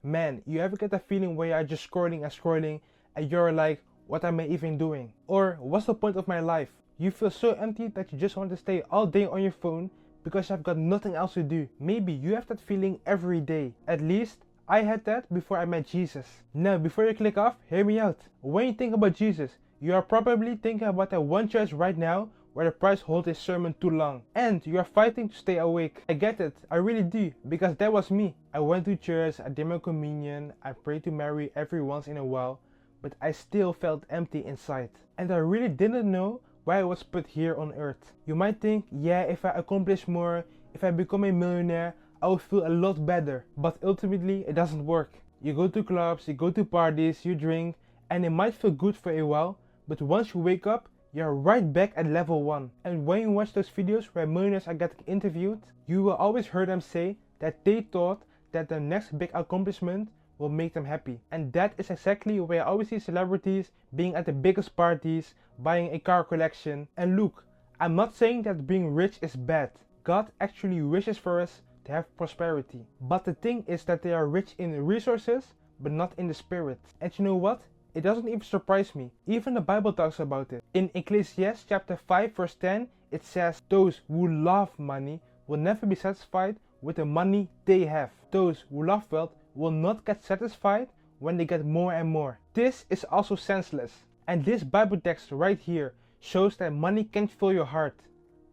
Man, you ever get that feeling where you're just scrolling and scrolling and you're like, what am I even doing? Or what's the point of my life? You feel so empty that you just want to stay all day on your phone because you've got nothing else to do. Maybe you have that feeling every day. At least I had that before I met Jesus. Now, before you click off, hear me out. When you think about Jesus, you are probably thinking about that one church right now where the priest holds his sermon too long. And you are fighting to stay awake. I get it, I really do, because that was me. I went to church, I did my communion, I prayed to Mary every once in a while, but I still felt empty inside. And I really didn't know why I was put here on earth. You might think, yeah, if I accomplish more, if I become a millionaire, I will feel a lot better. But ultimately, it doesn't work. You go to clubs, you go to parties, you drink, and it might feel good for a while, but once you wake up, you're right back at level 1. And when you watch those videos where millionaires are getting interviewed, you will always hear them say that they thought that the next big accomplishment will make them happy. And that is exactly where I always see celebrities being at the biggest parties, buying a car collection. And look, I'm not saying that being rich is bad. God actually wishes for us to have prosperity. But the thing is that they are rich in resources, but not in the spirit. And you know what? It doesn't even surprise me. Even the Bible talks about it. In Ecclesiastes chapter 5 verse 10, it says, those who love money will never be satisfied with the money they have. Those who love wealth will not get satisfied when they get more and more. This is also senseless. And this Bible text right here shows that money can't fill your heart,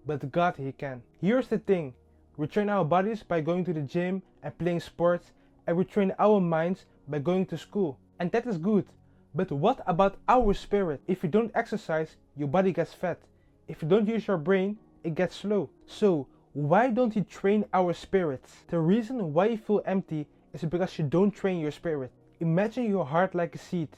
but God, He can. Here's the thing. We train our bodies by going to the gym and playing sports, and we train our minds by going to school. And that is good. But what about our spirit? If you don't exercise, your body gets fat. If you don't use your brain, it gets slow. So why don't you train our spirits? The reason why you feel empty is because you don't train your spirit. Imagine your heart like a seed.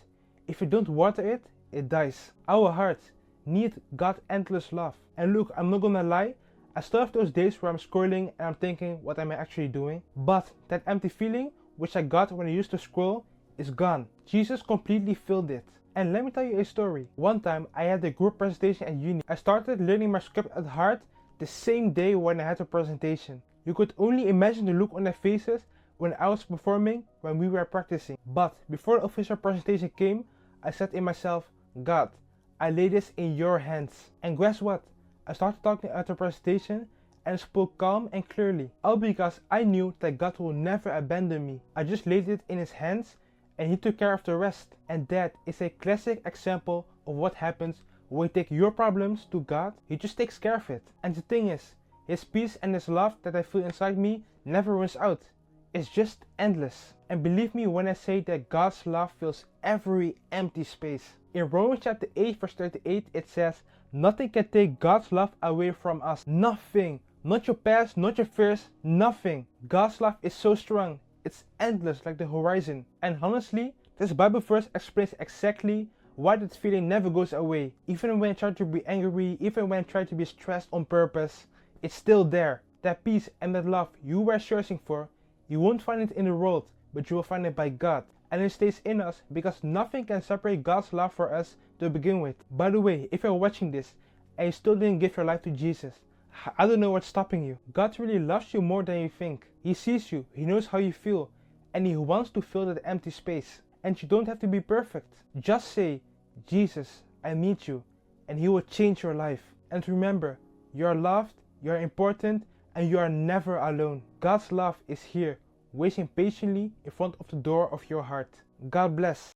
If you don't water it, it dies. Our hearts need God's endless love. And look, I'm not gonna lie, I still have those days where I'm scrolling and I'm thinking, what am I actually doing? But that empty feeling, which I got when I used to scroll, is gone. Jesus completely filled it. And let me tell you a story. One time I had a group presentation at uni. I started learning my script at heart the same day when I had a presentation. You could only imagine the look on their faces when I was performing, when we were practicing. But before the official presentation came, I said in myself, God, I lay this in your hands. And guess what? I started talking at the presentation and spoke calm and clearly. All because I knew that God will never abandon me. I just laid it in His hands and He took care of the rest. And that is a classic example of what happens when you take your problems to God. He just takes care of it. And the thing is, His peace and His love that I feel inside me never runs out. It's just endless. And believe me when I say that God's love fills every empty space. In Romans chapter 8 verse 38 it says, nothing can take God's love away from us. Nothing. Not your past, not your fears, nothing. God's love is so strong. It's endless like the horizon. And honestly, this Bible verse explains exactly why that feeling never goes away. Even when I try to be angry, even when I try to be stressed on purpose, it's still there. That peace and that love you were searching for, you won't find it in the world, but you will find it by God. And it stays in us because nothing can separate God's love for us to begin with. By the way, if you're watching this and you still didn't give your life to Jesus, I don't know what's stopping you. God really loves you more than you think. He sees you, He knows how you feel, and He wants to fill that empty space. And you don't have to be perfect. Just say, Jesus, I need you, and He will change your life. And remember, you are loved, you are important, and you are never alone. God's love is here, waiting patiently in front of the door of your heart. God bless.